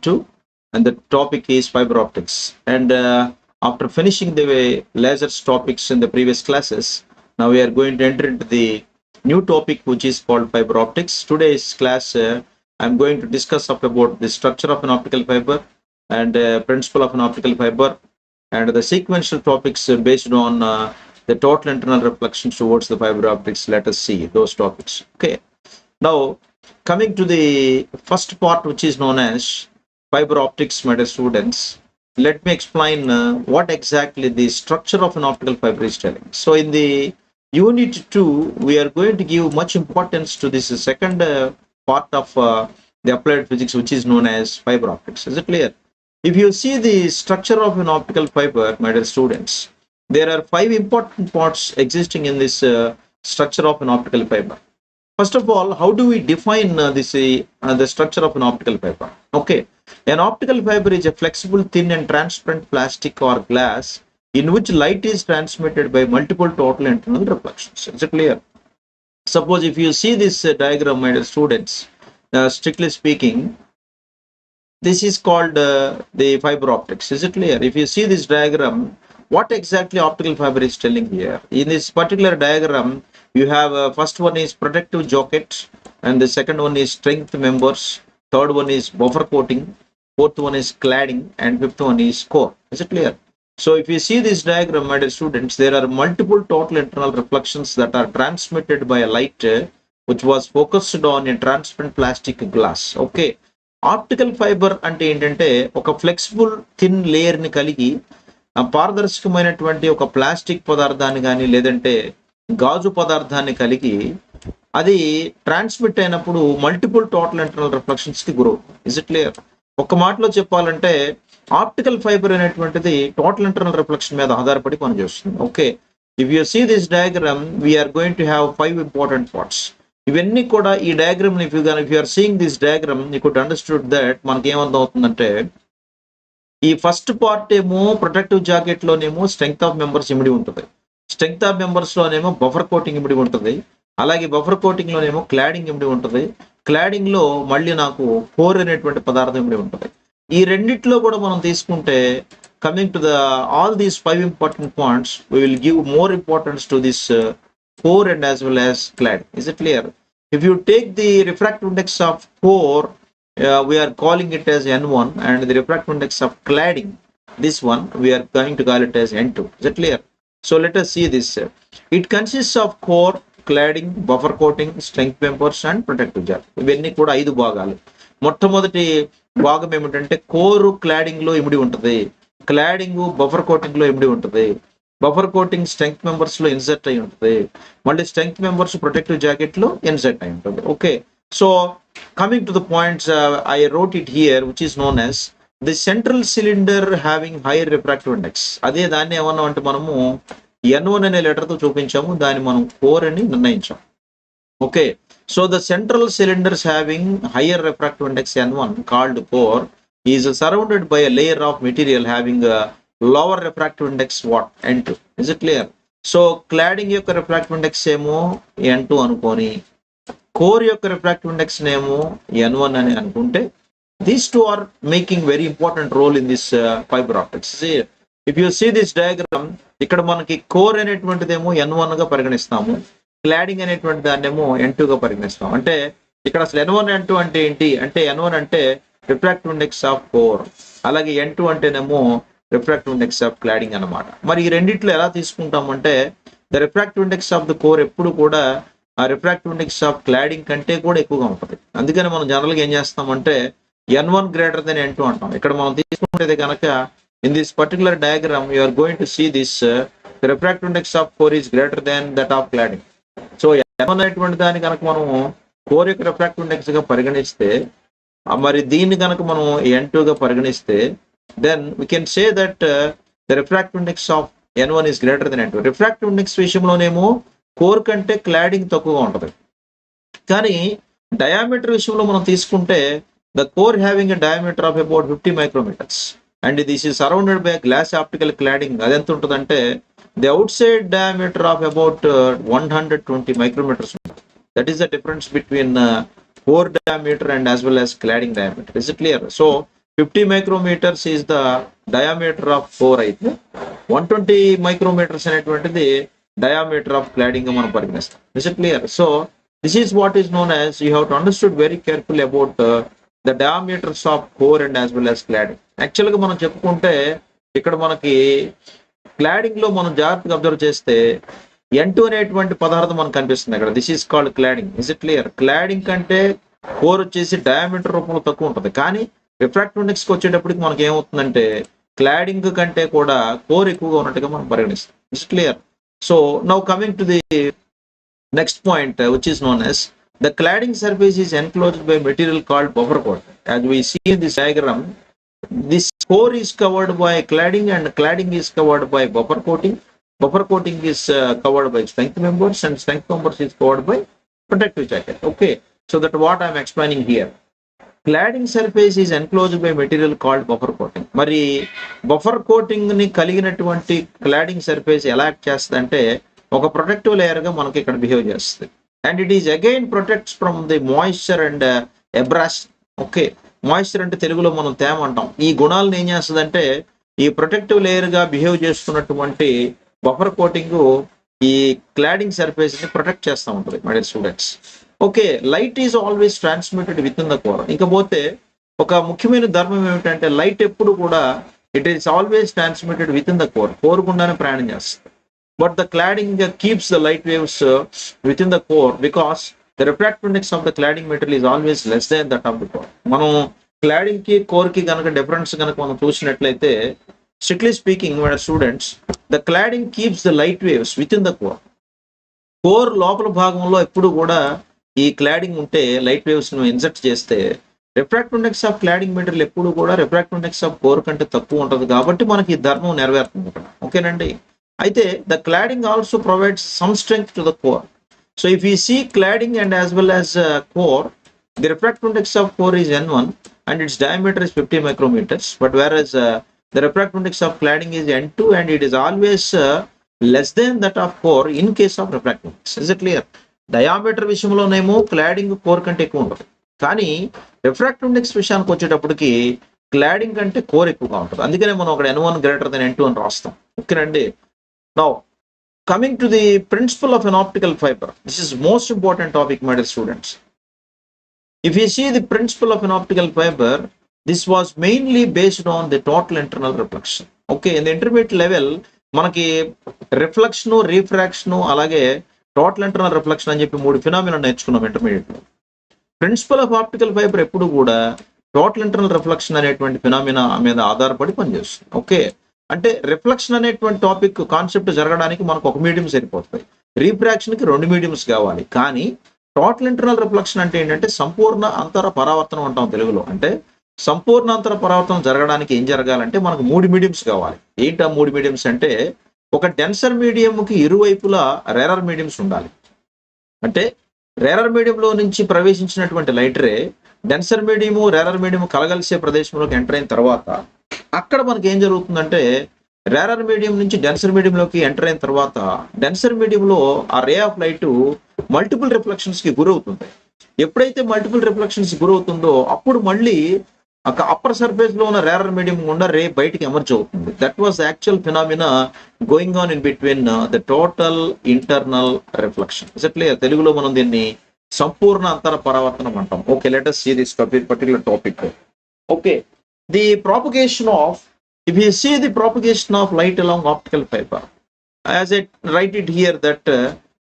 Unit-2, and the topic is fiber optics. And after finishing the lasers topics in the previous classes, now we are going to enter into the new topic, which is called fiber optics. Today's class, I'm going to discuss about the structure of an optical fiber and principle of an optical fiber, and the sequential topics based on the total internal reflections towards the fiber optics. Let us see those topics. Okay. Now, coming to the first part, which is known as fiber optics, my dear students, let me explain what exactly the structure of an optical fiber is telling. So, in the Unit 2, we are going to give much importance to this second part of the applied physics, which is known as fiber optics. Is it clear? If you see the structure of an optical fiber, my dear students, there are 5 important parts existing in this structure of an optical fiber. First of all, how do we define the structure of an optical fiber? Okay, an optical fiber is a flexible, thin and transparent plastic or glass in which light is transmitted by multiple total internal reflections. Is it clear? Suppose if you see this diagram, my dear students, strictly speaking, this is called the fiber optics. Is it clear? If you see this diagram, what exactly optical fiber is telling here? In this particular diagram, you have first one is protective jacket, and the second one is strength members, third one is buffer coating, fourth one is cladding, and fifth one is core. Is it clear? So if you see this diagram, my dear students, there are multiple total internal reflections that are transmitted by a light which was focused on a transparent plastic glass. Okay. Optical fibre అంటే ఏంటంటే ఒక flexible thin లేయర్ని కలిగి పారదర్శకమైనటువంటి ఒక plastic పదార్థాన్ని కానీ లేదంటే గాజు పదార్థాన్ని కలిగి అది ట్రాన్స్మిట్ అయినప్పుడు మల్టిపుల్ టోటల్ ఇంటర్నల్ రిఫ్లెక్షన్స్కి గురవుతుంది. Is it clear? ఒక మాటలో చెప్పాలంటే ఆప్టికల్ ఫైబర్ అనేటువంటిది టోటల్ ఇంటర్నల్ రిఫ్లెక్షన్ మీద ఆధారపడి పనిచేస్తుంది. Okay, if you see this diagram, we're going to have 5 important parts. ఇవన్నీ కూడా ఈ diagram if you are seeing this diagram, you could understood that మనకి ఏమర్థం అవుతుందంటే, ఈ ఫస్ట్ పార్ట్ ఏమో ప్రొటెక్టివ్ జాకెట్ లోనేమో స్ట్రెంగ్త్ ఆఫ్ మెంబర్స్ ఇమిడి ఉంటుంది, స్ట్రెంగ్త్ ఆఫ్ మెంబర్స్ లోనేమో బఫర్ కోటింగ్ ఇమిడి ఉంటుంది, అలాగే బఫర్ కోటింగ్ లోనేమో క్లాడింగ్ ఇమిడి ఉంటుంది, క్లాడింగ్ లో మళ్ళీ నాకు కోర్ అనేటువంటి పదార్థం ఇమిడి ఉంటుంది. ఈ రెండిట్లో కూడా మనం తీసుకుంటే, coming to the all these 5 important points, we will give more importance to this core and as well as clad. Is it clear? If you take the refractive index of core, we are calling it as N1, and the refractive index of cladding, this one, we are going to call it as N2. Is it clear? So let us see this. It consists of core, cladding, buffer coating, strength members and protective jacket. ఇవన్నీ కూడా 5 భాగాలు. మొట్టమొదటి భాగం ఏమిటంటే కోరు cladding లో ఇమిడి ఉంటుంది, క్లాడింగ్ బఫర్ కోటింగ్ లో ఇమిడి ఉంటుంది, బఫర్ కోటింగ్ స్ట్రెంగ్త్ మెంబర్స్ లో ఇన్సర్ట్ అయి ఉంటుంది, మళ్ళీ స్ట్రెంగ్త్ మెంబర్స్ ప్రొటెక్టివ్ జాకెట్ లో ఇన్సర్ట్ అయి ఉంటుంది. Okay, so coming to the points, I wrote it here, which is known as the central cylinder having higher refractive index. అదే దాన్ని ఏమన్నా అంటే మనము N1 అనే లెటర్ తో చూపించాము, దాన్ని మనం కోర్ అని నిర్ణయించాం. Okay, so the central cylinders having higher refractive index N1 called core is surrounded by a layer of material having lower refractive index what? N2. Is it clear? So cladding యొక్క refractive index ఏమో N2 అనుకొని, core యొక్క refractive index నేమో N1 అని అనుకుంటే, these two are making very important role in this fiber optics. See, if you see this diagram, ఇక్కడ మనకి core అనేటువంటిదేమో N1 గా పరిగణిస్తాము, cladding అనేటువంటి దాన్నేమో N2 గా పరిగణిస్తాము. అంటే ఇక్కడ అసలు N1 N2 అంటే ఏంటి అంటే, N1 అంటే refractive index of core, అలాగే N2 అంటేనేమో రిఫ్రాక్టివ్ ఇండెక్స్ ఆఫ్ క్లాడింగ్ అనమాట. మరి ఈ రెండిట్లో ఎలా తీసుకుంటామంటే, the refractive index of the core ఎప్పుడు కూడా ఆ రిఫ్రాక్టివ్ ఇండెక్స్ ఆఫ్ క్లాడింగ్ కంటే కూడా ఎక్కువగా ఉంటుంది. అందుకని మనం జనరల్గా ఏం చేస్తామంటే N1 గ్రేటర్ దెన్ N2 అంటాం. ఇక్కడ మనం తీసుకుంటే కనుక in this particular diagram you are going to see this refractive index of core is greater than that of cladding. So N1 అనేటువంటి దాన్ని కనుక మనం కోర్ యొక్క రిఫ్రాక్టివ్ ఇండెక్స్ గా పరిగణిస్తే, మరి దీన్ని కనుక మనం N2 గా పరిగణిస్తే, then we can say that the refractive index of N1 is greater than N2. Refractive index విషయంలోనేమో కోర్ కంటే క్లాడింగ్ తక్కువగా ఉంటుంది, కానీ డయామీటర్ విషయంలో మనం తీసుకుంటే the core having a diameter of about 50 micrometers and this is surrounded by a glass optical cladding. అదెంత ఉంటుందంటే the outside diameter of about 120 micrometers. That is the difference between core diameter and as well as cladding diameter. Is it clear? So 50 micrometers is the diameter of core అయితే 120 micrometers అనేటువంటిది diameter of cladding గా మనం పరిగణిస్తాం. Is it clear? So this is what is known as, you have to understood very carefully about the diameters of core and as well as cladding. యాక్చువల్గా మనం చెప్పుకుంటే ఇక్కడ మనకి క్లాడింగ్ లో మనం జాగ్రత్తగా అబ్జర్వ్ చేస్తే N2 అనేటువంటి పదార్థం మనకు కనిపిస్తుంది ఇక్కడ. This is called cladding. Is it clear? Cladding కంటే కోర్ వచ్చేసి డయామీటర్ రూపంలో తక్కువ ఉంటుంది, కానీ రిఫ్రాక్టివ్ ఇండెక్స్ కి వచ్చేటప్పటికి మనకి ఏమవుతుందంటే క్లాడింగ్ కంటే కూడా కోర్ ఎక్కువగా ఉన్నట్టుగా మనం పరిగణిస్తాం. Is clear? So now coming to the next point which is known as the cladding surface is enclosed by material called buffer coat. As we see in this diagram, this core is covered by cladding and cladding is covered by buffer coating. Buffer coating is covered by strength members and strength members is covered by protective jacket. Okay, so that what I am explaining here. Cladding surface is enclosed by material called buffer coating. మరి buffer coating ని కలిగినటువంటి cladding surface ఎలా act చేస్తుందంటే ఒక protective layer గా మనకి ఇక్కడ behave చేస్తుంది. And it is again protects from the moisture and abrasion. Okay, moisture అంటే తెలుగులో మనం తేమ అంటాం. ఈ గుణాలను ఏం చేస్తుందంటే ఈ ప్రొటెక్టివ్ లేయర్ గా బిహేవ్ చేస్తున్నటువంటి బఫర్ కోటింగ్ ఈ క్లాడింగ్ సర్ఫేస్ ని ప్రొటెక్ట్ చేస్తూ ఉంటుంది my dear students. Okay, light is always transmitted within the core. ఇంకపోతే ఒక ముఖ్యమైన ధర్మం ఏమిటంటే లైట్ ఎప్పుడు కూడా it is always transmitted within the core. Core గుండానే ప్రయాణం చేస్తుంది. But the cladding keeps the light waves within the core because the refractive index of the cladding material is always less than that of the core. మనం cladding కి core కి కనుక difference కనుక మనం చూసినట్లయితే strictly speaking my dear students, the cladding keeps the light waves within the core. Core లోపల భాగంలో ఎప్పుడు కూడా ఈ క్లాడింగ్ ఉంటే లైట్ వేవ్స్ ను ఇన్సర్ట్ చేస్తే refractive index of cladding material ఎప్పుడు కూడా రిఫ్రాక్టివ్ ఇండెక్స్ ఆఫ్ కోర్ కంటే తక్కువ ఉంటుంది, కాబట్టి మనకి ఈ ధర్మం నెరవేరుతుంది ఇక్కడ. ఓకేనండి. అయితే the cladding also provides some strength to the core. So if you see cladding and as well as core, the refractive index of core is N1 and its diameter is 50 micrometers, but whereas the refractive index of cladding is N2 and it is always less than that of core in case of refractive index. Is it clear? Diameter విషయంలోనేమో cladding core కంటే ఎక్కువ ఉంటుంది, కానీ refractive index విషయానికి వచ్చేటప్పటికి cladding కంటే core ఎక్కువగా ఉంటుంది. అందుకనే మనం ఒక N1 గ్రేటర్ దెన్ N2 అని రాస్తాం. ఓకేనండి. Now coming to the principle of an optical fibre. This is most important topic my dear students. If you see the principle of an optical fiber, this was mainly based on the total internal reflection. Okay, in the intermediate level, మనకి reflection, refraction, అలాగే total internal reflection అని చెప్పి 3 phenomena నేర్చుకున్నాం intermediate లో. Principal of optical fibre ఎప్పుడు కూడా total internal reflection అనేటువంటి phenomena మీద ఆధారపడి పనిచేస్తుంది. ఓకే, అంటే రిఫ్లెక్షన్ అనేటువంటి టాపిక్ కాన్సెప్ట్ జరగడానికి మనకు ఒక మీడియం సరిపోతుంది, రిఫ్రాక్షన్ కి 2 మీడియంస్ కావాలి. కానీ టోటల్ ఇంటర్నల్ రిఫ్లెక్షన్ అంటే ఏంటంటే సంపూర్ణ అంతర పరావర్తనం అంటాం తెలుగులో. అంటే సంపూర్ణ అంతర పరావర్తనం జరగడానికి ఏం జరగాలంటే మనకు 3 మీడియంస్ కావాలి. ఏంటి ఆ 3 మీడియంస్ అంటే, ఒక డెన్సర్ మీడియంకి ఇరువైపులా రేరర్ మీడియంస్ ఉండాలి. అంటే రేరర్ మీడియంలో నుంచి ప్రవేశించినటువంటి light ray denser medium rarer medium కలగలిసే ప్రదేశంలోకి ఎంటర్ అయిన తర్వాత అక్కడ మనకి ఏం జరుగుతుందంటే, రేరర్ మీడియం నుంచి డెన్సర్ మీడియంలోకి ఎంటర్ అయిన తర్వాత డెన్సర్ మీడియంలో ఆ ray of light multiple reflections కి గురవుతుంది. ఎప్పుడైతే మల్టిపుల్ రిఫ్లెక్షన్స్ గురవుతుందో అప్పుడు మళ్ళీ అప్పర్ సర్ఫేస్ లో ఉన్న రేరర్ మీడియం గుండా రే బయటికి ఎమర్జ్ అవుతుంది. That was actual phenomena going on in between the total internal reflection. తెలుగులో మనం దీన్ని సంపూర్ణ అంతర పరావర్తనం అంటాం. Okay, let us see this particular topic. Okay, the propagation of, if you see the propagation of light along optical fiber, as I write it here that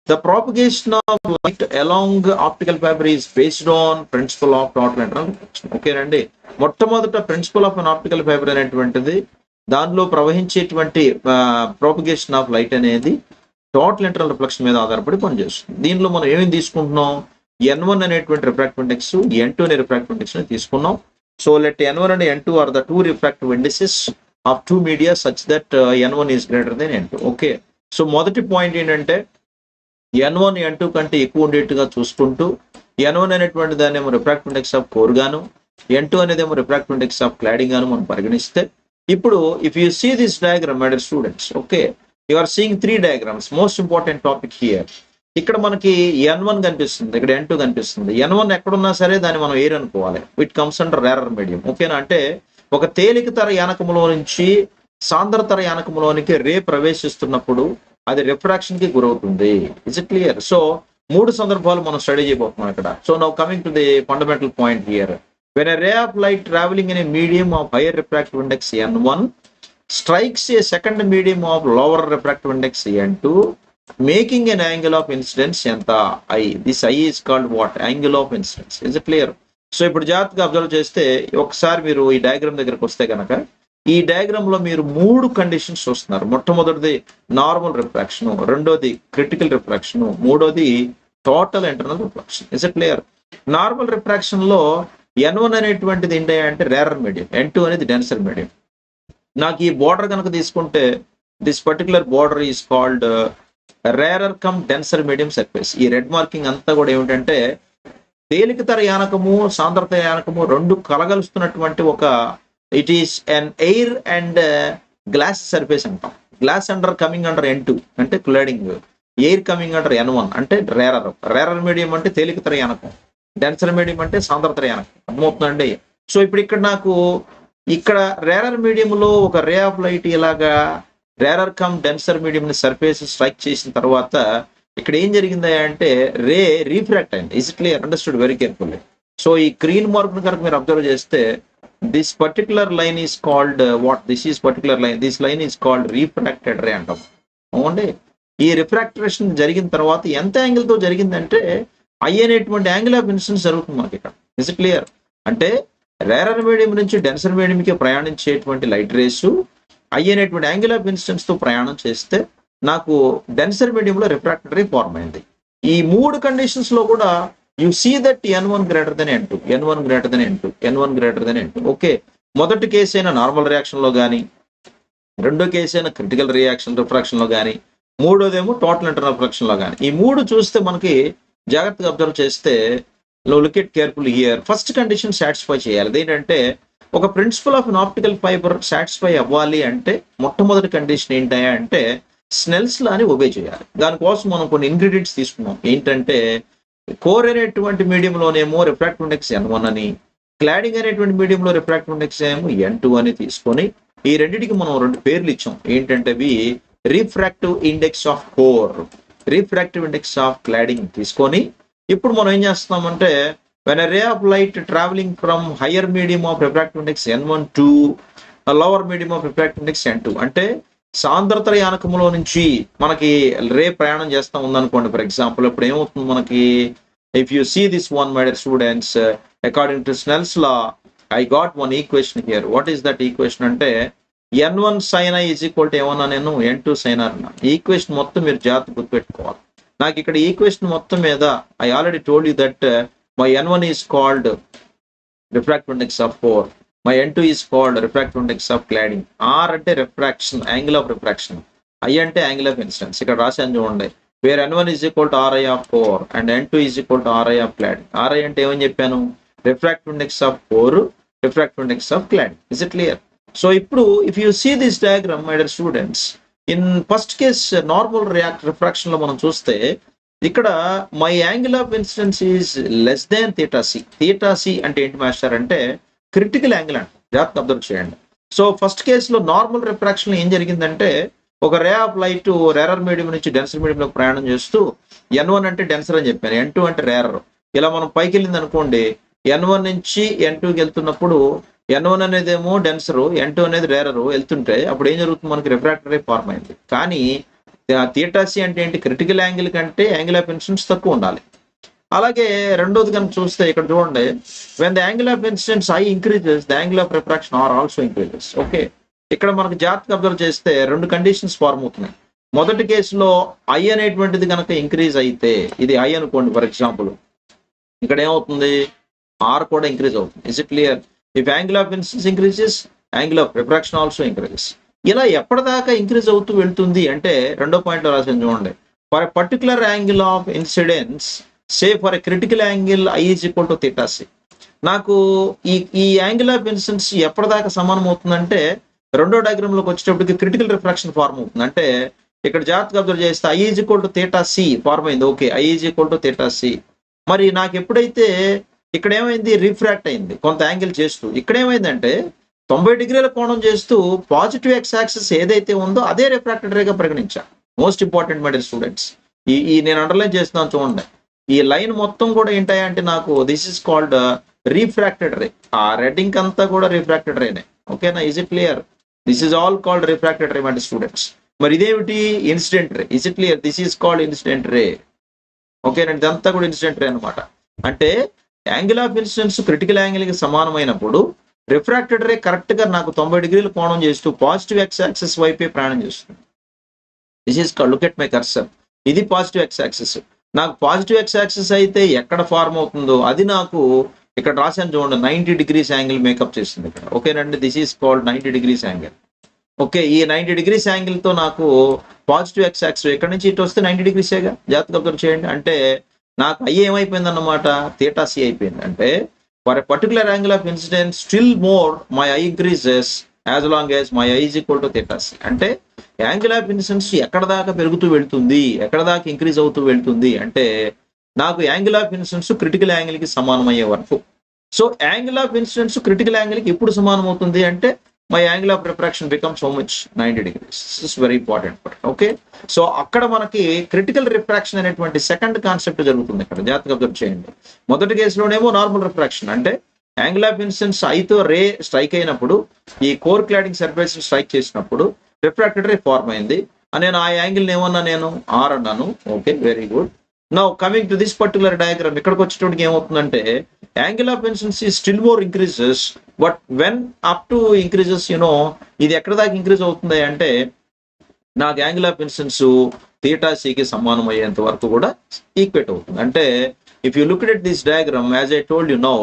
the propagation of light along optical fiber is based on principle of total internal reflection. Okay రండి, మొట్టమొదట principle of an optical fibre అనేటువంటిది దానిలో ప్రవహించేటువంటి propagation of light అనేది total internal reflection మీద ఆధారపడి పనిచేస్తుంది. దీనిలో మనం ఏమేమి తీసుకుంటున్నాం, N1 అనేటువంటి రిఫ్రాక్టివ్ ఇండెక్స్, N2 అనే రిఫ్రాక్టివ్ ఇండెక్స్ ని తీసుకున్నాం. So let N1 and N2 are the 2 refractive indices of 2 media such that N1 is greater than N2. Okay, so మొదటి పాయింట్ ఏంటంటే N1 N2 కంటే ఎక్కువ ఉండేట్టుగా చూసుకుంటూ N1 అనేటువంటి దాన్ని ఏమో రిఫ్రాక్టివ్ ఇండెక్స్ ఆఫ్ కోర్ గాను, N2 అనేది ఏమో రిఫ్రాక్టివ్ ఇండెక్స్ ఆఫ్ క్లాడింగ్ గాను మనం పరిగణిస్తే, ఇప్పుడు if you see this diagram my dear students, okay, you are seeing 3 diagrams. Most important topic here. ఇక్కడ మనకి N1 కనిపిస్తుంది, ఇక్కడ N2 కనిపిస్తుంది. N1 ఎక్కడున్నా సరే దాన్ని మనం ఎయిర్ అనుకోవాలి, it comes under rarer medium. ఓకేనా, అంటే ఒక తేలికతర యానకములో నుంచి సాంద్రతర యానకములోనికి రే ప్రవేశిస్తున్నప్పుడు అది రిఫ్రాక్షన్ కి గురవుతుంది. Is it clear? సో 3 సందర్భాలు మనం స్టడీ చేయబోతున్నాం ఇక్కడ. So now coming to the fundamental point here. When a ray of light traveling in a medium of higher refractive index N1 strikes a second medium of lower refractive index N2, making an angle of incidence ఎంత I. This I is called what? Angle of incidence. Is it clear? So ఇప్పుడు జాగ్రత్తగా observe చేస్తే ఒకసారి మీరు ఈ diagram దగ్గరకు వస్తే కనుక ఈ డయాగ్రామ్ లో మీరు 3 కండిషన్స్ చూస్తున్నారు. మొట్టమొదటిది నార్మల్ రిఫ్రాక్షన్, రెండోది క్రిటికల్ రిఫ్రాక్షన్, మూడోది total internal refraction. Is it clear? Normal refraction లో N1 అనేటువంటిది ఏంటి అంటే రేరర్ మీడియం, N2 అనేది డెన్సర్ మీడియం. నాకు ఈ బోర్డర్ కనుక తీసుకుంటే this particular border is called rarer come denser medium surface. ఈ రెడ్ మార్కింగ్ అంతా కూడా ఏమిటంటే తేలికతర యానకము సాంద్రత యానకము రెండు కలగలుస్తున్నటువంటి ఒక it is an air and glass surface అంటాం. Glass under coming under N2 అంటే cladding, air coming under N1 అంటే రేరర్ మీడియం అంటే తేలికతర యానకం, డెన్సర్ మీడియం అంటే సాంద్రతర యానకం. అర్థమవుతుందండి? సో ఇప్పుడు ఇక్కడ నాకు ఇక్కడ రేరర్ మీడియంలో ఒక రే ఆఫ్ లైట్ ఇలాగా rarer come denser medium surface strike చేసిన తర్వాత ఇక్కడ ఏం జరిగిందా అంటే రే రీఫ్రాక్ట్ అయింది. Is it clear? Understood very carefully. So ఈ గ్రీన్ మార్క్ కనుక మీరు అబ్జర్వ్ చేస్తే this particular line is called what? This is particular line, this line is called refracted రే అంటాం. అవునండి. ఈ రిఫ్రాక్టరేషన్ జరిగిన తర్వాత ఎంత యాంగిల్ తో జరిగిందంటే I అనేటువంటి యాంగిల్ ఆఫ్ ఇన్సిడెన్స్ జరుగుతుంది మనకి ఇక్కడ. Is it clear? అంటే రేరర్ మీడియం నుంచి డెన్సర్ మీడియంకి ప్రయాణించేటువంటి లైట్ రేసు I అనేటువంటి యాంగిల్ ఆఫ్ ఇన్సిడెన్స్ తో ప్రయాణం చేస్తే నాకు డెన్సర్ మీడియంలో రిఫ్రాక్టెడ్ రే ఫార్మ్ అయింది. ఈ 3 కండిషన్స్ లో కూడా you see that N1 greater than N2, N1 greater than N2, N1 greater than N2. Okay, మొదటి కేసు అయిన నార్మల్ రియాక్షన్ లో కానీ, రెండో కేసు అయిన క్రిటికల్ రిఫ్రాక్షన్ లో కానీ, మూడోదేమో టోటల్ ఇంటర్నల్ రిఫ్రాక్షన్ లో కానీ, ఈ 3 చూస్తే మనకి జాగ్రత్తగా అబ్జర్వ్ చేస్తే look it careful here. First condition satisfy చేయాలి. ఏంటంటే ఒక principle of an optical fibre satisfy అవ్వాలి అంటే మొట్టమొదటి కండిషన్ ఏంటి అంటే స్నెల్స్ లా అని ఒబే చేయాలి. దానికోసం మనం కొన్ని ఇంగ్రీడియంట్స్ తీసుకున్నాం. ఏంటంటే కోర్ అనేటువంటి మీడియంలోనేమో రిఫ్రాక్టివ్ ఇండెక్స్ N1 అని, క్లాడింగ్ అనేటువంటి మీడియంలో రిఫ్రాక్టివ్ ఇండెక్స్ ఏమో N2 అని తీసుకొని ఈ రెండింటికి మనం 2 పేర్లు ఇచ్చాం. ఏంటంటే అవి refractive index of core, refractive index of cladding తీసుకొని ఇప్పుడు మనం ఏం చేస్తున్నామంటే when a ray of light traveling from higher medium of refractive index N1 to a lower medium of refractive index N2 అంటే సాంద్రత యానకములో నుంచి మనకి రే ప్రయాణం చేస్తా ఉందనుకోండి. ఫర్ ఎగ్జాంపుల్ ఇప్పుడు ఏమవుతుంది మనకి, if you see this one my dear students, according to Snell's law I got one equation here. What is that equation అంటే N1 sin I is equal to ఏమన్నా నేను N2 sin R అన్నా. ఈ equation మొత్తం మీరు జాగ్రత్త గుర్తుపెట్టుకోవాలి. నాకు ఇక్కడ ఈక్వేషన్ మొత్తం మీద I already told you that my N1 is called refractive index of core, my N2 is called refractive index of cladding. R అంటే refraction, angle of refraction, I అంటే యాంగిల్ ఆఫ్ ఇన్సిడెన్స్. ఇక్కడ రాశాను చూడండి, where N1 is equal to RI of core and N2 is equal to RI of cladding. RI అంటే ఏమని చెప్పాను? Refractive index of core, refractive index of cladding. Is it clear? So ఇప్పుడు if you see this diagram my dear students, in first case normal refraction లో మనం చూస్తే ఇక్కడ my angle of incidence is less than theta C. Theta C అంటే ఏంటి master అంటే critical angle అంట. జాగ్రత్త అబ్జర్వ్ చేయండి. సో ఫస్ట్ కేసులో నార్మల్ రిఫ్రాక్షన్ లో ఏం జరిగిందంటే ఒక రే ఆఫ్ లైట్ రేరర్ మీడియం నుంచి డెన్సర్ మీడియంలోకి ప్రయాణం చేస్తూ N1 అంటే డెన్సర్ అని చెప్పాను, N2 అంటే రేరర్. ఇలా మనం పైకి వెళ్ళింది అనుకోండి, N1 నుంచి N2కి వెళ్తున్నప్పుడు N1 అనేదేమో డెన్సరు, N2 అనేది రేరరు వెళ్తుంటే అప్పుడు ఏం జరుగుతుంది మనకి రిఫ్రాక్టరీ ఫార్మ్ అయింది. కానీ థీటా సి అంటే ఏంటి? క్రిటికల్ యాంగిల్ కంటే యాంగిల్ ఆఫ్ ఇన్సిడెన్స్ తక్కువ ఉండాలి. అలాగే రెండోది కనుక చూస్తే ఇక్కడ చూడండి, when the angle of incidence I increases the angle of refraction R also increases. Okay, ఇక్కడ మనకు జాగ్రత్తగా అబ్జర్వ్ చేస్తే 2 కండిషన్స్ ఫార్మ్ అవుతున్నాయి. మొదటి కేసులో I అనేటువంటిది కనుక ఇంక్రీజ్ అయితే, ఇది I అనుకోండి ఫర్ ఎగ్జాంపుల్, ఇక్కడ ఏమవుతుంది? R కూడా ఇంక్రీజ్ అవుతుంది. Is it clear? If angle of incidence increases, angle of refraction also increases. ఇలా ఎప్పటిదాకా ఇంక్రీజ్ అవుతూ వెళ్తుంది అంటే రెండో పాయింట్ లో రాసాను చూడండి, for a particular angle of incidence say for a critical angle I is equal to theta C. నాకు ఈ యాంగిల్ ఆఫ్ ఇన్సిడెన్స్ ఎప్పటిదాకా సమానం అవుతుందంటే రెండో డయాగ్రామ్ లోకి వచ్చేటప్పటికి క్రిటికల్ రిఫ్రాక్షన్ ఫార్మ్ అవుతుంది. అంటే ఇక్కడ జాగ్రత్తగా అబ్జర్వ్ చేస్తే I is equal to theta C form అయింది. Okay, I is equal to theta C. మరి నాకు ఎప్పుడైతే ఇక్కడ ఏమైంది? రిఫ్రాక్ట్ అయింది కొంత యాంగిల్ చేస్తూ. ఇక్కడ ఏమైందంటే 90 డిగ్రీల కోణం చేస్తూ పాజిటివ్ ఎక్స్ యాక్సిస్ ఏదైతే ఉందో అదే రిఫ్రాక్టెడ్ రేగా పరిగణించాలి. Most important my dear students. ఈ నేను అండర్లైన్ చేస్తున్నాను చూడండి. ఈ లైన్ మొత్తం కూడా ఏంటంటే నాకు this is called refracted ray. ఆ రెడ్డింగ్ అంతా కూడా రిఫ్రాక్టెడ్ రేనే. ఓకేనా? Is it clear? This is all called refracted ray my dear students. మరి ఇదేమిటి? Incident ray. Is it clear? This is called incident ray. ఓకేనండి, ఇదంతా కూడా ఇన్సిడెంట్ రే అనమాట. అంటే angle of incidence critical angle కి సమానమైనప్పుడు రిఫ్రాక్టెడ్ రే కరెక్ట్ గా నాకు 90 డిగ్రీల కోణం చేస్తూ పాజిటివ్ ఎక్స్ యాక్సిస్ వైపే ప్రయాణం చేస్తుంది. This is look at my cursor. ఇది పాజిటివ్ ఎక్స్ యాక్సిస్. నాకు పాజిటివ్ ఎక్స్ యాక్సిస్ అయితే ఎక్కడ ఫార్మ్ అవుతుందో అది నాకు ఇక్కడ రాశాను చూడండి, 90 డిగ్రీస్ యాంగిల్ మేకప్ చేస్తుంది ఇక్కడ. ఓకేనండి, this is called 90 degrees angle. Okay, ఈ 90 డిగ్రీస్ యాంగిల్ తో నాకు పాజిటివ్ ఎక్స్ యాక్సిస్ ఎక్కడి నుంచి ఇటు వస్తే 90 డిగ్రీసేగా. జాగ్రత్తగా అబ్జర్వ్ చేయండి. అంటే నాకు ఐ ఏమైపోయింది అన్నమాట, థీటా సి అయిపోయింది. అంటే for a particular angle of incidence still more my I increases as long as my I is equal to theta C. అంటే యాంగిల్ ఆఫ్ ఇన్సిడెన్స్ ఎక్కడ దాకా పెరుగుతూ వెళ్తుంది, ఎక్కడ దాకా ఇంక్రీజ్ అవుతూ వెళ్తుంది అంటే నాకు angle of incidence critical angle కి సమానం అయ్యే వరకు. So angle of incidence critical angle కి ఎప్పుడు సమానం అవుతుంది అంటే my angle of refraction becomes how much, 90 degrees. This is very important. Okay, so అక్కడ మనకి క్రిటికల్ రిఫ్రాక్షన్ అనేటువంటి సెకండ్ కాన్సెప్ట్ జరుగుతుంది ఇక్కడ. జాగ్రత్తగా అబ్జర్వ్ చేయండి. మొదటి కేసులోనేమో నార్మల్ రిఫ్రాక్షన్, అంటే యాంగిల్ ఆఫ్ ఇన్సిడెన్స్ ఐతో రే స్ట్రైక్ అయినప్పుడు ఈ కోర్ క్లాడింగ్ సర్ఫేస్ స్ట్రైక్ చేసినప్పుడు రిఫ్రాక్టెడ్ రే ఫార్మ్ అయింది. నేను ఆ యాంగిల్ ఏమన్నా నేను ఆర్ అన్నాను. Okay, very good. Now coming to this particular diagram, ఇక్కడికి వచ్చేటప్పటికి ఏమవుతుందంటే angle of incidence still more increases, but when up to increases ఇది ఎక్కడ దాకా ఇంక్రీజ్ అవుతుంది అంటే నాకు యాంగిల్ ఆఫ్ ఇన్సిడెన్స్ థీటా సికి సమానం అయ్యేంత వరకు కూడా ఈక్వేట్ అవుతుంది. అంటే if you look at this diagram, as I told you now,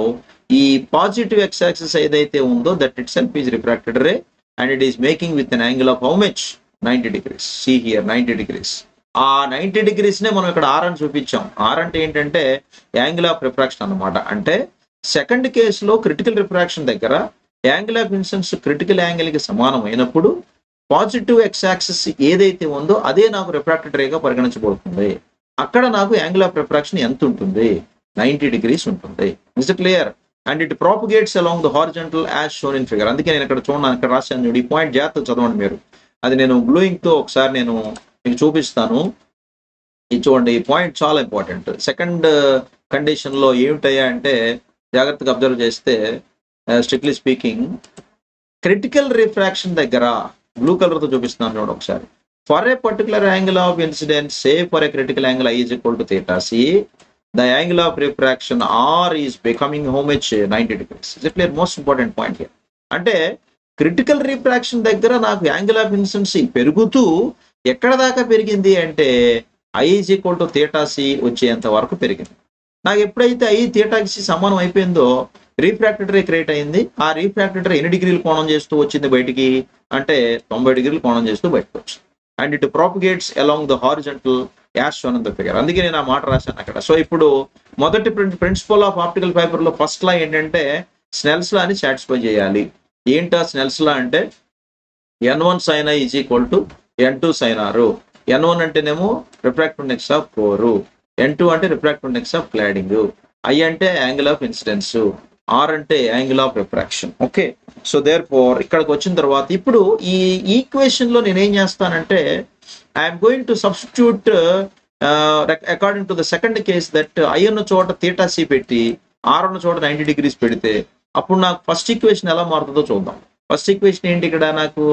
ఈ పాజిటివ్ ఎక్స్ యాక్సిస్ ఏదైతే ఉందో that itself is refracted ray and it is making with an angle of how much, 90 degrees. See here 90 degrees. ఆ 90 degrees నే మనం ఇక్కడ are అని చూపించాం. Are అంటే ఏంటంటే యాంగిల్ ఆఫ్ రిఫ్రాక్షన్ అన్నమాట. అంటే సెకండ్ కేసులో క్రిటికల్ రిఫ్రాక్షన్ దగ్గర angle of incidence critical angle కి సమానం అయినప్పుడు పాజిటివ్ ఎక్స్ యాక్సిస్ ఏదైతే ఉందో అదే నాకు రిఫ్రాక్టెడ్ రేగా పరిగణించబడుతుంది. అక్కడ నాకు యాంగిల్ ఆఫ్ రిఫ్రాక్షన్ ఎంత ఉంటుంది, 90 degrees ఉంటుంది. Is it clear? And it propagates along the horizontal as shown in figure. అందుకే నేను ఇక్కడ చూడండి, ఇక్కడ రాశాను చూడండి, ఈ పాయింట్ జాగ్రత్తగా చదవండి మీరు. అది నేను బ్లూయింగ్ తో ఒకసారి నేను మీకు చూపిస్తాను. ఇది చూడండి, ఈ పాయింట్ చాలా ఇంపార్టెంట్. సెకండ్ కండిషన్ లో ఏమిటయ్యా అంటే జాగ్రత్తగా అబ్జర్వ్ చేస్తే స్ట్రిక్ట్లీ స్పీకింగ్ క్రిటికల్ రిఫ్రాక్షన్ దగ్గర బ్లూ కలర్ తో చూపిస్తున్నాను చూడండి ఒకసారి. For a particular angle of incidence say for a critical angle I is equal to theta C, the angle of refraction R is becoming how much, 90 degrees. Is it clear? Most important point here. అంటే critical refraction దగ్గర నాకు angle of incidence పెరుగుతూ ఎక్కడ దాకా పెరిగింది అంటే I is equal to theta C వచ్చేంత వరకు పెరిగింది. నాకు ఎప్పుడైతే ఐ థీటా సి సమానం అయిపోయిందో రిఫ్రాక్టెడ్ రే క్రియేట్ అయింది. ఆ రిఫ్రాక్టెడ్ రే ఎన్ని డిగ్రీలు కోణం చేస్తూ వచ్చింది బయటికి అంటే 90 degrees కోణం చేస్తూ బయటకు వచ్చింది. And it propagates along the horizontal as shown in the figure. అందుకే నేను ఆ మాట రాశాను అక్కడ. సో ఇప్పుడు మొదటి ప్రిన్సిపల్ ఆఫ్ ఆప్టికల్ ఫైబర్ లో ఫస్ట్ లా ఏంటంటే స్నెల్స్ లా అని సాటిస్ఫై చేయాలి. ఏంటా స్నెల్స్ లా అంటే n1 sin i is equal to n2 sin r. n1 అంటేనేమో refractive index of core, n2 అంటే refractive index of cladding, I అంటే యాంగిల్ ఆఫ్ ఇన్సిడెన్స్, R అంటే angle of refraction. Okay, so therefore ఇక్కడికి వచ్చిన తర్వాత ఇప్పుడు ఈ equation లో నేను ఏం చేస్తానంటే I'm going to substitute according to the second case that I ఉన్న చోట థీటా సి పెట్టి ఆర్ ఉన్న చోట 90 degrees పెడితే అప్పుడు నాకు ఫస్ట్ ఈక్వేషన్ ఎలా మారుతుందో చూద్దాం. ఫస్ట్ ఈక్వేషన్ ఏంటి ఇక్కడ నాకు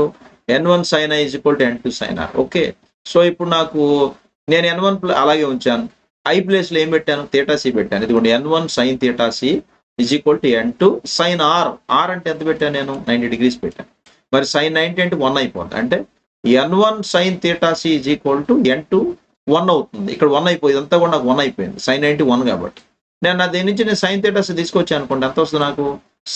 n1 sin i is equal to n2 sin r. Okay, so ఇప్పుడు నాకు నేను n1 అలాగే ఉంచాను, ఐ ప్లేస్ లో ఏం పెట్టాను, థీటా సి పెట్టాను. ఇదిగోండి n1 sin theta C is equal to n2 sin r. r అంటే ఎంత పెట్టాను నేను, 90 degrees పెట్టాను. మరి sin 90 అంటే 1 అయిపోతుంది. అంటే n1 sin theta C is equal to n2 1 అవుతుంది. ఇక్కడ 1 అయిపోయింది, అంతా కూడా నాకు 1 అయిపోయింది, sin 90 1 కాబట్టి. నేను దీని నుంచి నేను sin థీటా సి తీసుకొచ్చాను అనుకోండి, ఎంత వస్తుంది నాకు,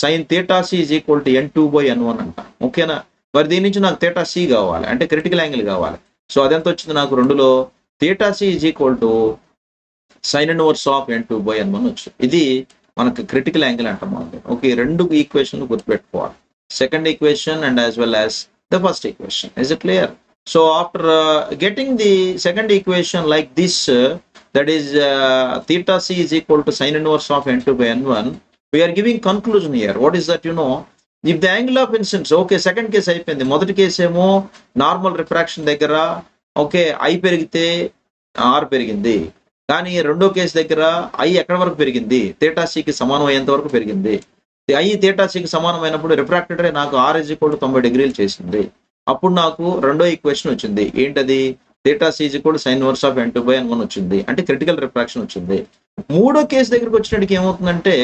sin theta C is equal to n2/n1 అంట. ఓకేనా? మరి దీని నుంచి నాకు థీటా సి కావాలి, అంటే క్రిటికల్ యాంగిల్ కావాలి. సో అదెంత వచ్చింది నాకు, 2లో theta C is equal to sin inverse of n2/n1 వచ్చింది. ఇది మనకు క్రిటికల్ యాంగిల్ అంటాం. ఓకే, రెండు ఈక్వేషన్లు గుర్తుపెట్టుకోవాలి, second equation and as well as the first equation. Is it clear? So after getting the second equation like this, that is theta c is equal to sin inverse of n2/n1, we are giving conclusion here. What is that? If the angle of incidence, okay second case అయిపోయింది. మొదటి case ఏమో normal refraction దగ్గర okay I పెరిగితే are పెరిగింది. కానీ రెండో case దగ్గర I ఎక్కడ వరకు పెరిగింది? థీటాసీకి సమానం అయ్యేంత వరకు పెరిగింది. ఐ థీటాసీకి సమానమైనప్పుడు రిఫ్రాక్టెడ్ రే నాకు ఆర్ ఈజ్ ఈక్వల్ టు 90 డిగ్రీలు చేసింది. అప్పుడు నాకు రెండో ఈక్వేషన్ వచ్చింది. ఏంటది? Theta C is equal to sine inverse of n2/n1 వచ్చింది. అంటే క్రిటికల్ రిఫ్రాక్షన్ వచ్చింది. మూడో కేసు దగ్గరికి వచ్చినట్టుకి ఏమవుతుందంటే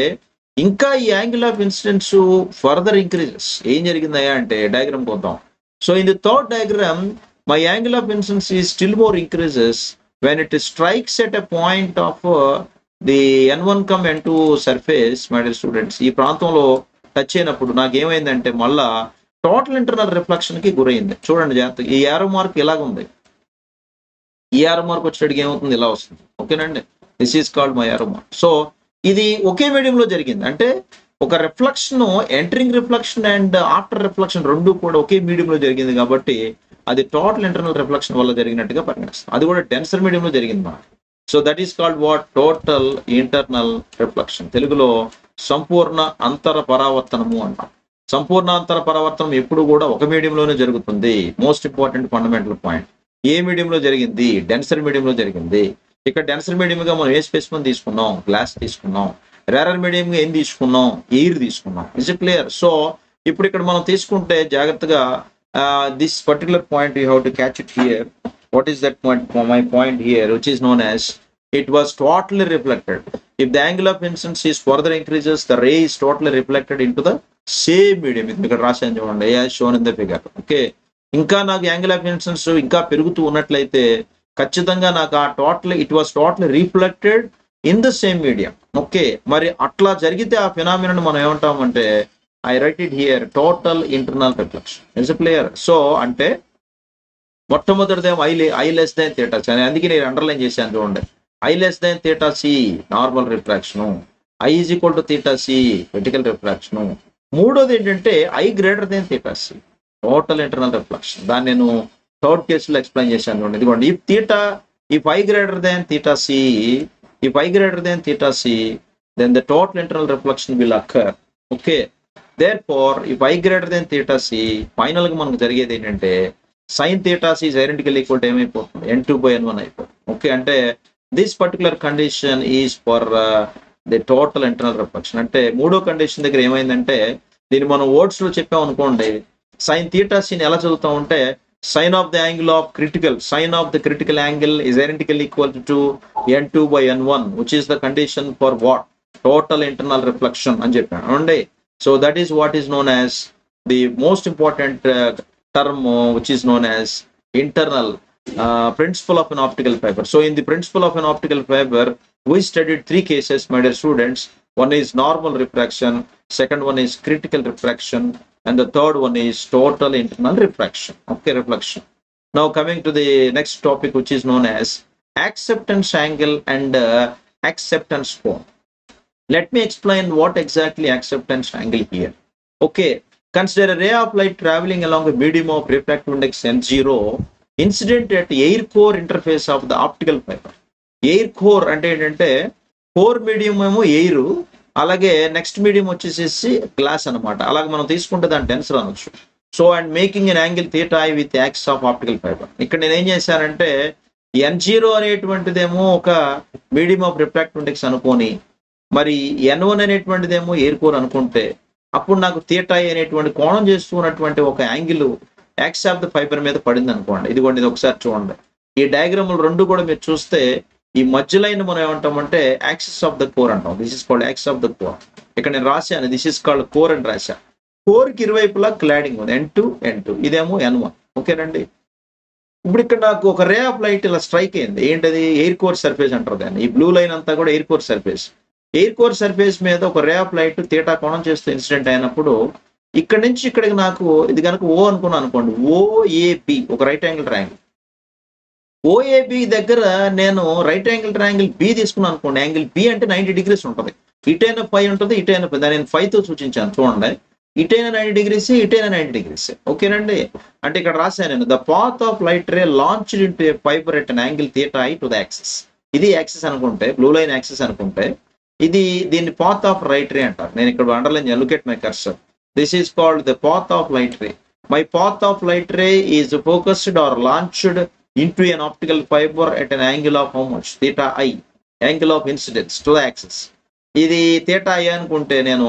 ఇంకా ఈ angle of incidence further increases. ఏం జరిగిందయ్యా అంటే డయాగ్రామ్ చూద్దాం. So in the third diagram my angle of incidence is still more increases when it strikes at a point of the n1, n2 surface, my dear students. ఈ ప్రాంతంలో touch అయినప్పుడు నాకు ఏమైందంటే మళ్ళా total internal reflection కి గురైంది. చూడండి జాగ్రత్తగా, ఈ యారో మార్క్ ఇలాగ ఉంది. ఈ యారో మార్క్ వచ్చేటికి ఏమవుతుంది? ఇలా వస్తుంది. ఓకేనండి, this is called my arrow mark. So ఇది ఒకే మీడియంలో జరిగింది. అంటే ఒక reflection, entering reflection and after reflection రెండు కూడా ఒకే మీడియంలో జరిగింది కాబట్టి అది టోటల్ ఇంటర్నల్ రిఫ్లెక్షన్ వల్ల జరిగినట్టుగా పరిగణిస్తాం. అది కూడా డెన్సర్ మీడియంలో జరిగింది మనకి. So that is called what? Total internal reflection. తెలుగులో సంపూర్ణ అంతర పరావర్తనము అంటాం. సంపూర్ణ అంతర పరావర్తనం ఎప్పుడు కూడా ఒక మీడియంలోనే జరుగుతుంది. Most important fundamental point. ఏ మీడియంలో జరిగింది? డెన్సర్ మీడియంలో జరిగింది. ఇక్కడ డెన్సర్ మీడియంగా మనం ఏ స్పెసిమన్ తీసుకున్నాం? గ్లాస్ తీసుకున్నాం. రేరర్ మీడియంగా ఏం తీసుకున్నాం? ఎయిర్ తీసుకున్నాం. Is it clear? సో ఇప్పుడు ఇక్కడ మనం తీసుకుంటే జాగ్రత్తగా this particular point you have to catch it here. What is that point? My point here, which is known as it was totally reflected. If the angle of incidence is further increases, the ray is totally reflected into the same medium. ఇది ఇక్కడ రాశాను చూడండి, as shown in the figure. Okay, ఇంకా నాకు angle of incidence ఇంకా పెరుగుతూ ఉన్నట్లయితే ఖచ్చితంగా నాకు ఆ total it was totally reflected in the same medium. Okay, మరి అట్లా జరిగితే ఆ ఫినామినన్ మనం ఏమంటామంటే I write it here, total internal reflection. Is it clear? So అంటే మొట్టమొదటిదేమో I less than theta c. అందుకే నేను అండర్లైన్ చేశాను చూడండి. I less than theta c normal refraction, I is equal to theta c critical refraction. మూడోది ఏంటంటే I greater than theta c total internal reflection. దాన్ని నేను third కేసులో ఎక్స్ప్లెయిన్ చేశాను చూడండి. ఇదిగోండి, if I greater than theta c, then the total internal reflection will occur. Okay. Therefore, if I greater than theta c, final గా మనకు జరిగేది ఏంటంటే sin theta c is identically equal to ఏమైపోతుంది? n2/n1 అయిపోతుంది. Okay, అంటే this particular condition is for the total internal reflection. అంటే మూడో condition దగ్గర ఏమైందంటే దీన్ని మనం వర్డ్స్ లో చెప్పాం అనుకోండి, sin theta c ని ఎలా చదువుతాం అంటే sin of the critical angle is identically equal to n2/n1, which is the condition for what? Total internal reflection అని చెప్పాను అండి. So that is what is known as the most important term, which is known as internal principle of an optical fiber. So in the principle of an optical fiber, we studied three cases, my dear students. One is normal refraction, second one is critical refraction, and the third one is total internal refraction. Okay, reflection. Now coming to the next topic, which is known as acceptance angle and acceptance coণ. Let me explain what exactly acceptance angle here. Okay, consider a ray of light traveling along a medium of refractive index n0 incident at air core interface of the optical fiber. Air core అంటే ఏంటంటే core medium ఏమో air, అలాగే next medium వచ్చేసేసి glass అనమాట. అలాగే మనం తీసుకుంటే దాని టెన్సర్ అనొచ్చు. So and making N angle theta with axis of optical fibre. ఇక్కడ నేను ఏం చేశానంటే n0 అనేటువంటిదేమో ఒక మీడియం ఆఫ్ రిఫ్రాక్టివ్ ఇండెక్స్ అనుకోని, మరి n1 అనేటువంటిదేమో ఎయిర్ కోర్ అనుకుంటే అప్పుడు నాకు థీటా అనేటువంటి కోణం చేస్తున్నటువంటి ఒక angle axis of the fibre మీద పడింది అనుకోండి. ఇదిగోండి, ఇది ఒకసారి చూడండి. ఈ డయాగ్రాములు రెండు కూడా మీరు చూస్తే ఈ మధ్య లైన్ మనం ఏమంటామంటే యాక్సిస్ ఆఫ్ ద కోర్ అంటాం. This is called axis of the core. ఇక్కడ నేను రాశాను, దిస్ ఇస్ కాల్డ్ కోర్ అని రాశా. కోర్ కి ఇరువైపులా క్లాడింగ్ ఉంది, n2, ఇదేమో n1. ఓకేనండి, ఇప్పుడు ఇక్కడ నాకు ఒక రే ఆఫ్ లైట్ ఇలా స్ట్రైక్ అయింది. ఏంటది? ఎయిర్ కోర్ సర్ఫేస్ అంటారు దాన్ని. ఈ బ్లూ లైన్ అంతా కూడా air core surface. Air core surface మీద ఒక రే ఆఫ్ లైట్ థీటా కోణం చేస్తూ ఇన్సిడెంట్ అయినప్పుడు ఇక్కడ నుంచి ఇక్కడికి నాకు ఇది కనుక ఓ అనుకున్నాను అనుకోండి, ఓఏబి ఒక రైట్ యాంగిల్ ట్రయాంగిల్. ఓఏబి దగ్గర నేను రైట్ యాంగిల్ ట్రయాంగిల్ బి తీసుకున్నాను అనుకోండి. యాంగిల్ బి అంటే 90 degrees ఉంటుంది. ఇటైనా 5 ఉంటుంది, ఇటైనా 5. దాన్ని నేను 5తో సూచించాను చూడండి. ఇటైనా 90 degrees, ఇటైనా 90 degrees. ఓకేనండి, అంటే ఇక్కడ రాశాను నేను the path of light ray launched into A fibre at an angle theta to the axis. ఇది యాక్సిస్ అనుకుంటే, బ్లూ లైన్ యాక్సిస్ అనుకుంటే, ఇది దీన్ని పాత్ ఆఫ్ రైట్ రే అంటారు. నేను ఇక్కడ underline look at my cursor. This is called the path of light ray. My path of light ray is focused or launched into an optical fiber at an angle of how much? Theta I, angle of incidence to the axis. ఇది theta I అనుకుంటే నేను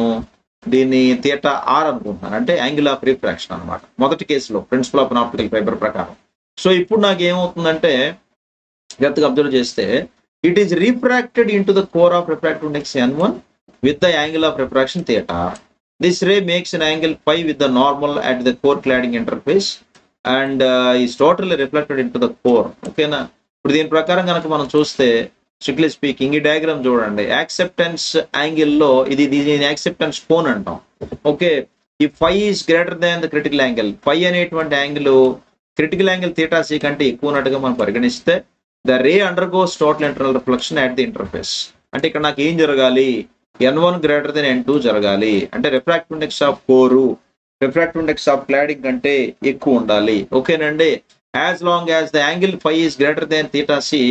దీన్ని theta R అనుకుంటున్నాను, అంటే angle of refraction అనమాట మొదటి కేసులో principal of optical fibre ప్రకారం. సో ఇప్పుడు నాకు ఏమవుతుందంటే జాగ్రత్తగా అబ్జర్వ్ చేస్తే it is refracted into the core of refractive index N1 with the angle of refraction theta. This ray makes an angle phi with the normal at the core cladding interface and is totally reflected into the core. ఓకేనా? ఇప్పుడు దీని ప్రకారం కనుక మనం చూస్తే strictly speaking ఈ diagram చూడండి, acceptance యాంగిల్లో ఇది యాక్సెప్టెన్స్ కోన్ అంటాం. ఓకే, ఈ phi is greater than the critical angle. Phi అనేటువంటి angle critical angle theta C కంటే ఎక్కువ ఉన్నట్టుగా మనం పరిగణిస్తే the ray undergoes total internal reflection at the interface. అంటే ఇక్కడ నాకు ఏం జరగాలి? N1 గ్రేటర్ దెన్ N2 జరగాలి. అంటే refractive index of core refractive index of cladding కంటే ఎక్కువ ఉండాలి. ఓకేనండి. As long as the angle phi is greater than theta C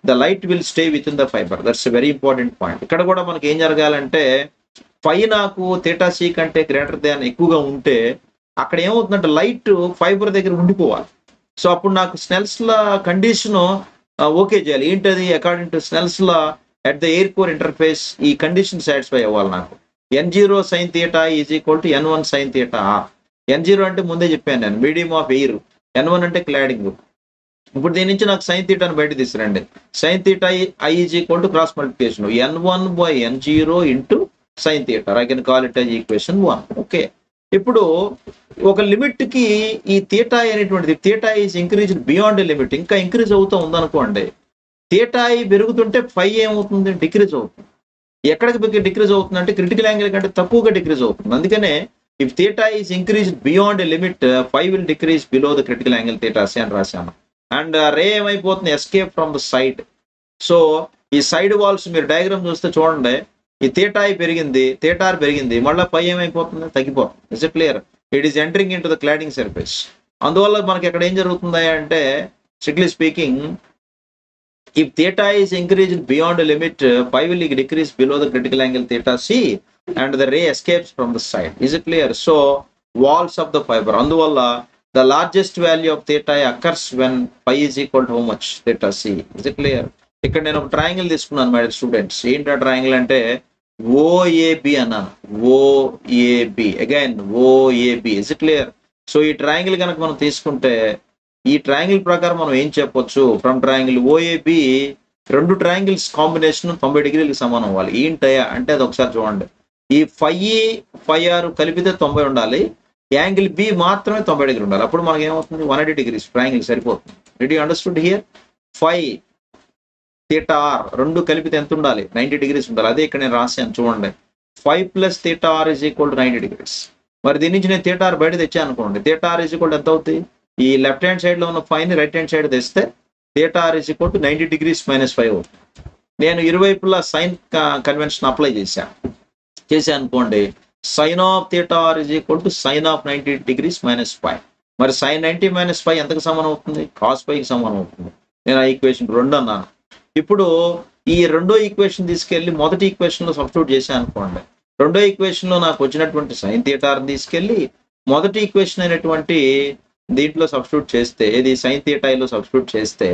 the light will stay within the fibre. That's a very important point. ఇక్కడ కూడా మనకి ఏం జరగాలంటే phi నాకు థీటా సి కంటే గ్రేటర్ దాన్ ఎక్కువగా ఉంటే అక్కడ ఏమవుతుందంటే లైట్ ఫైబర్ దగ్గర ఉండిపోవాలి. సో అప్పుడు నాకు స్నెల్స్ లా కండిషన్ ఓకే చేయాలి. ఏంటది? According to Snell's law at the air core interface ఈ కండిషన్ సాటిస్ఫై అవ్వాలి నాకు. N0 sin theta is equal to N1 sin theta R. N0 అంటే ముందే చెప్పాను నేను మీడియం ఆఫ్ ఎయిర్, N1 అంటే క్లాడింగ్. ఇప్పుడు దీని నుంచి నాకు సైన్ థీటాను బయట తీసుకురండి. Sine theta I is equal to cross multiplication N1 by N0 into sine theta. I can call it as equation 1. Okay, ఇప్పుడు ఒక లిమిట్ కి ఈ థీటా అనేటువంటిది theta is increased beyond limit, ఇంకా ఇంక్రీజ్ అవుతూ ఉందనుకోండి. థీటా ఐ పెరుగుతుంటే ఫై ఏమవుతుంది? Decrease అవుతుంది. ఎక్కడికి డిక్రీజ్ అవుతుంది అంటే క్రిటికల్ యాంగిల్ కంటే తక్కువగా డిక్రీజ్ అవుతుంది. అందుకనే if theta is increased beyond a limit phi will decrease below the critical angle theta C అని రాశాను. అండ్ రే ఏమైపోతుంది? Escape from the side. So ఈ సైడ్ వాల్స్ మీరు డయాగ్రామ్ చూస్తే చూడండి, ఈ థీటా ఐ పెరిగింది, థీటా ఆర్ పెరిగింది, మళ్ళీ ఫై ఏమైపోతుంది? తగ్గిపోతుంది. Is it clear? It is entering into the cladding surface. అందువల్ల మనకి ఎక్కడ ఏం జరుగుతుంది అంటే strictly speaking if theta is increased beyond a limit, phi will decrease below the critical angle theta c and the ray escapes from the side. Is it clear? So walls of the fiber. Anduvalla the largest value of theta occurs when phi is equal to how much? Theta c. Is it clear? ఇక్కడ నేను ఒక triangle తీసుకున్నాను my students. ఏంటి ఆ triangle అంటే OAB అన్నాను. OAB again OAB. Is it clear? So ఈ triangle కనుక మనం తీసుకుంటే ఈ ట్రయాంగిల్ ప్రకారం మనం ఏం చెప్పొచ్చు? ఫ్రమ్ ట్రయాంగిల్ OAB రెండు ట్రయాంగిల్స్ కాంబినేషన్ 90 డిగ్రీలకు సమానం అవ్వాలి. ఏంటయ్యా అంటే అది ఒకసారి చూడండి. ఈ ఫై ఆర్ కలిపితే 90 ఉండాలి, యాంగిల్ బి మాత్రమే 90 డిగ్రీ ఉండాలి. అప్పుడు మనకి ఏమవుతుంది? 180 డిగ్రీస్ ట్రయాంగిల్ సరిపోతుంది. Did you understood here? Phi theta R రెండు కలిపితే ఎంత ఉండాలి? 90 డిగ్రీస్ ఉండాలి. అదే ఇక్కడ నేను రాశాను చూడండి, 5 plus theta R is equal to 90 degrees. మరి దీని నుంచి నేను థీటా ఆర్ బయట తెచ్చాను అనుకోండి, థీటా ఆర్ ఈజ్ ఈక్వల్ ఎంత అవుతుంది? ఈ లెఫ్ట్ హ్యాండ్ సైడ్ లో ఉన్న ఫైన్ రైట్ హ్యాండ్ సైడ్ తెస్తే theta R is equal to 90 degrees minus 5 అవుతుంది. నేను ఇరువైపులా సైన్ కన్వెన్షన్ అప్లై చేశాను అనుకోండి, sine of theta R is equal to sine of 90 degrees minus 5. మరి సైన్ 90 మైనస్ 5 ఎంతకు సమానం అవుతుంది? కాస్ 5కి సమానం అవుతుంది. నేను ఆ ఈక్వేషన్ 2 అన్నాను. ఇప్పుడు ఈ రెండో ఈక్వేషన్ తీసుకెళ్లి మొదటి ఈక్వేషన్ లో సబ్స్టిట్యూట్ చేశాను అనుకోండి, రెండో ఈక్వేషన్ లో నాకు వచ్చినటువంటి సైన్ థీటా ఆర్ తీసుకెళ్లి మొదటి ఈక్వేషన్ అయినటువంటి దీంట్లో సబ్స్టిట్యూట్ చేస్తే, ఇది సైన్ థీటా ఐలో సబ్స్టిట్యూట్ చేస్తే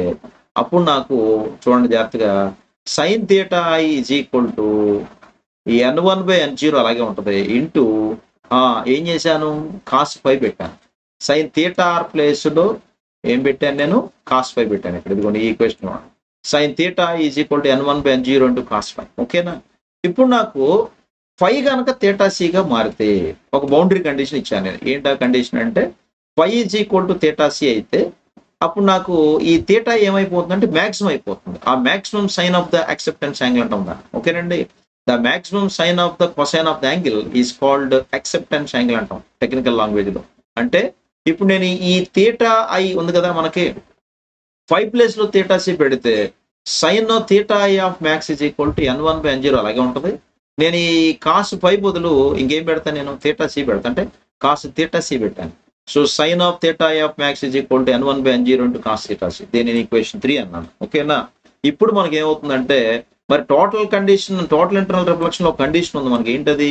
అప్పుడు నాకు చూడండి జాగ్రత్తగా, sine theta I is equal to N1 by N0 అలాగే ఉంటుంది ఇంటూ ఏం చేశాను? కాస్ 5 పెట్టాను. సైన్ థీటా ఆర్ ప్లేస్ లో ఏం పెట్టాను? నేను కాస్ 5 పెట్టాను. ఇక్కడ ఇదిగోండి ఈ equation sine theta is equal to N1 by N0 into cos 5. ఓకేనా? ఇప్పుడు నాకు ఫై కనుక థీటా సిగా మారితే ఒక బౌండరీ కండిషన్ ఇచ్చాను నేను. ఏంటా కండిషన్ అంటే phi is equal to theta C అయితే అప్పుడు నాకు ఈ థీటా ఏమైపోతుంది అంటే మ్యాక్సిమం అయిపోతుంది. ఆ maximum sine of the acceptance angle అంటాం దాన్ని. ఓకేనండి? The maximum sine of the cosine of the angle is called acceptance angle అంటాం టెక్నికల్ లాంగ్వేజ్ లో. అంటే ఇప్పుడు నేను ఈ థీటా ఐ ఉంది కదా మనకి, 5 ప్లేస్ లో థీటా సి పెడితే sine theta I of max is equal to N1 by N0 అలాగే ఉంటుంది. నేను ఈ కాస్ 5 బదులు ఇంకేం పెడతాను? నేను థీటా సి పెడతా, అంటే కాస్ థీటా సి పెట్టాను. So sine of theta I of max is equal to N1 by N0 into cos theta C. దీని ఈక్వేషన్ 3 అన్నాను. ఓకేనా? ఇప్పుడు మనకి ఏమవుతుందంటే మరి total condition, total internal reflection లో కండిషన్ ఉంది మనకి. ఏంటది?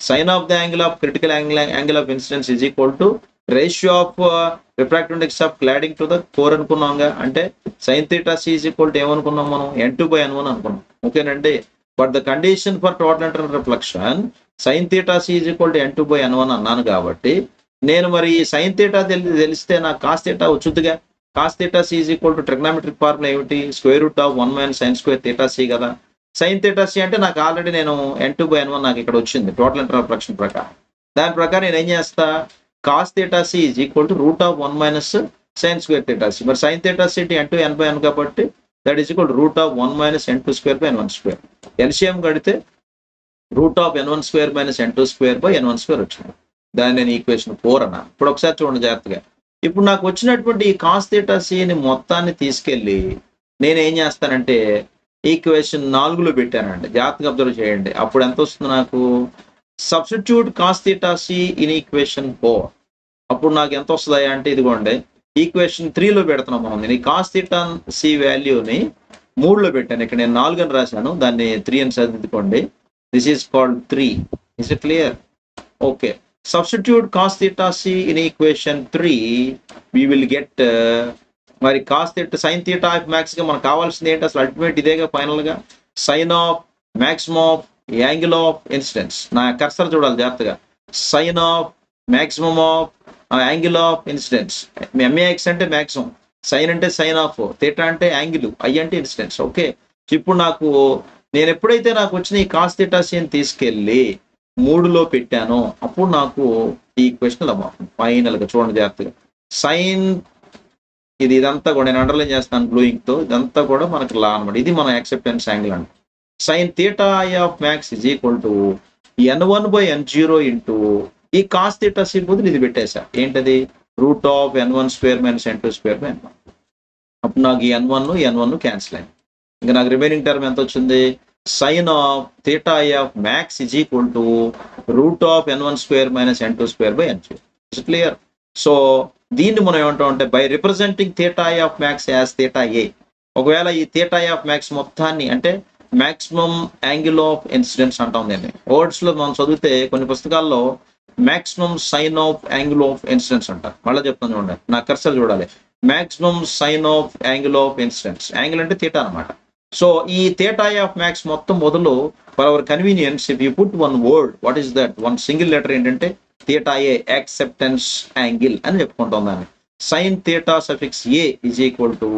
Sin of the angle of critical angle of incidence is equal to ratio of refractive index of cladding to the core అనుకున్నాంగా. అంటే sin theta c is equal to ఏమనుకున్నాం మనం n2/n1 అనుకున్నాం. ఓకేనండి. But the condition for total internal reflection sin theta c is equal to n2/n1 అన్నాను కాబట్టి నేను మరి sin theta తెలిస్తే నాకు cos theta వచ్చుద్దిగా. cos theta c is equal to trigonometric formula ఏమిటి? Square root of 1 - sin square theta c కదా. sin theta c అంటే నాకు ఆల్రెడీ నేను n2/n1 నాకు ఇక్కడ వచ్చింది టోటల్ ఇంటర్నల్ రిఫ్లెక్షన్ ప్రకారం. దాని ప్రకారం నేను ఏం చేస్తా? cos theta c is equal to root of 1 - sin square theta c. మరి sin theta c n2n/n కాబట్టి that is equal to root of 1 - n2² LCM కడితే root of n1² - n2² వచ్చింది. దాన్ని నేను ఈక్వేషన్ 4 అన్నాను. ఇప్పుడు ఒకసారి చూడండి జాగ్రత్తగా. ఇప్పుడు నాకు వచ్చినటువంటి ఈ cos theta c ని మొత్తాన్ని తీసుకెళ్ళి నేను ఏం చేస్తానంటే ఈక్వేషన్ 4లో పెట్టానండి. జాగ్రత్తగా అబ్జర్వ్ చేయండి. అప్పుడు ఎంత వస్తుంది నాకు? Substitute cos theta c in equation 4. అప్పుడు నాకు ఎంత వస్తుంది అంటే ఇదిగోండి ఈక్వేషన్ 3లో పెడుతున్నాం మనం. నేను ఈ cos theta c వాల్యూని 3లో పెట్టాను. ఇక్కడ నేను 4 అని రాశాను, దాన్ని 3 అని సర్దిద్దుకోండి. This is called 3. Is it clear? Okay. Substitute cos theta c in equation 3 we will get మరి cos theta sin theta of max గా మనకు కావాల్సింది ఏంటి అసలు? అల్టిమేట్ ఇదేగా ఫైనల్ గా sin of maximum of angle of incidence. నా cursor చూడాలి జాగ్రత్తగా. sin of maximum of angle of incidence. MAX అంటే మాక్సిమం, sin అంటే sin ఆఫ్, theta అంటే యాంగిల్, I అంటే ఇన్సిడెన్స్. ఓకే. ఇప్పుడు నాకు నేను ఎప్పుడైతే నాకు వచ్చిన ఈ cos theta c ని తీసుకెళ్ళి 3లో పెట్టానో అప్పుడు నాకు ఈ ఈక్వేషన్ ఫైనల్ గా చూడండి జాగ్రత్తగా. సైన్ ఇదంతా కూడా నేను అండర్లైన్ చేస్తాను బ్లూయింగ్ తో. ఇదంతా కూడా మనకి లా అనమాట. ఇది మన యాక్సెప్టెన్స్ యాంగిల్ అండి. sin theta I of max is equal to n1/n0 into ఈ cos theta c బదులు ఇది పెట్టేసా. ఏంటది? Root of n1² - n2²/n1. అప్పుడు నాకు ఈ n1 క్యాన్సిల్ అయింది. ఇంకా నాకు రిమైనింగ్ టర్మ్ ఎంత వచ్చింది? sin of theta I of max is equal to root of n1² - n2²/n0. Is it clear? So దీన్ని మనం ఏమంటాం అంటే by representing theta I of max as theta a. ఒకవేళ ఈ theta I of max మొత్తాన్ని అంటే మాక్సిమం యాంగిల్ ఆఫ్ ఇన్సిడెన్స్ అంటాం దీన్ని. వర్డ్స్ లో మనం చదివితే కొన్ని పుస్తకాల్లో maximum sine of angle of incidence అంటారు. మళ్ళీ చెప్తాను చూడండి, నా కర్సర్ చూడాలి. Maximum sine of angle of incidence. Angle అంటే థీటా అనమాట. సో ఈ theta I of max మొత్తం మొదలు for our convenience if you put one word, what is that? One single letter ఏంటంటే theta a, యాక్సెప్టెన్స్ యాంగిల్ అని చెప్పుకుంటాం దాన్ని. sin theta suffix a is equal to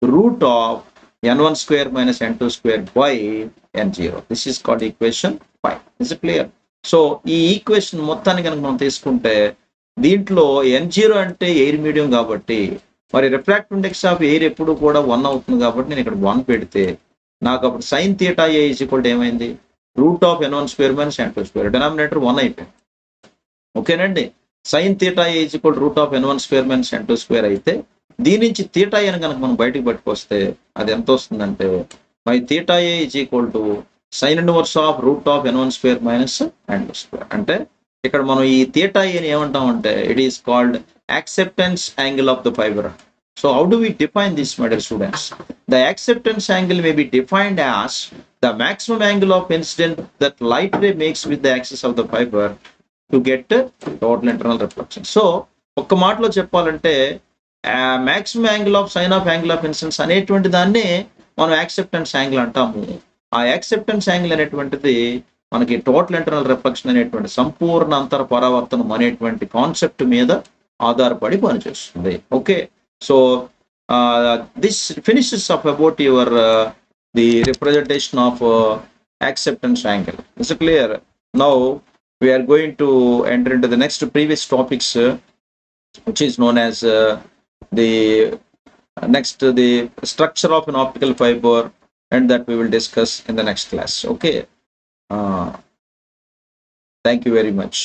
root of n1² - n2²/n0. This is called equation 5. Is it clear? So ఈ equation మొత్తాన్ని కనుక మనం తీసుకుంటే దీంట్లో n0 అంటే ఎయిర్ మీడియం కాబట్టి మరి రిఫ్రాక్టివ్ ఇండెక్స్ ఆఫ్ ఎయిర్ ఎప్పుడు కూడా 1 అవుతుంది కాబట్టి నేను ఇక్కడ 1 పెడితే నాకు అప్పుడు sin theta a is equal to ఏమైంది? Root of n1² - n2². Denominator 1 అయిపోయింది. ఓకేనండి. sin theta a is equal to root of n1² - n2² అయితే దీని నుంచి theta a అని కనుక మనం బయటకు పట్టుకొస్తే అది ఎంత వస్తుందంటే my theta a is equal to sin inverse of root of n1² - n2². అంటే ఇక్కడ మనం ఈ theta a ని ఏమంటామంటే it is called acceptance angle of the fibre. So how do we define this, my dear students? The acceptance angle may be defined as the maximum angle of incident that light ray makes with the axis of the fibre to get total internal reflection. So ఒక్క మాటలో చెప్పాలంటే maximum angle of sine of angle of incidence అనేటువంటి దాన్ని మనం acceptance angle అంటాము. ఆ acceptance angle అనేటువంటిది మనకి టోటల్ ఇంటర్నల్ రిఫ్లెక్షన్ అనేటువంటి సంపూర్ణ అంతర పరావర్తనం అనేటువంటి కాన్సెప్ట్ మీద ఆధారపడి పనిచేస్తుంది. Okay. So this finishes up about your the representation of acceptance angle. Is clear? Now we are going to enter into the next previous topics which is known as the structure of an optical fiber, and that we will discuss in the next class. Okay. Thank you very much.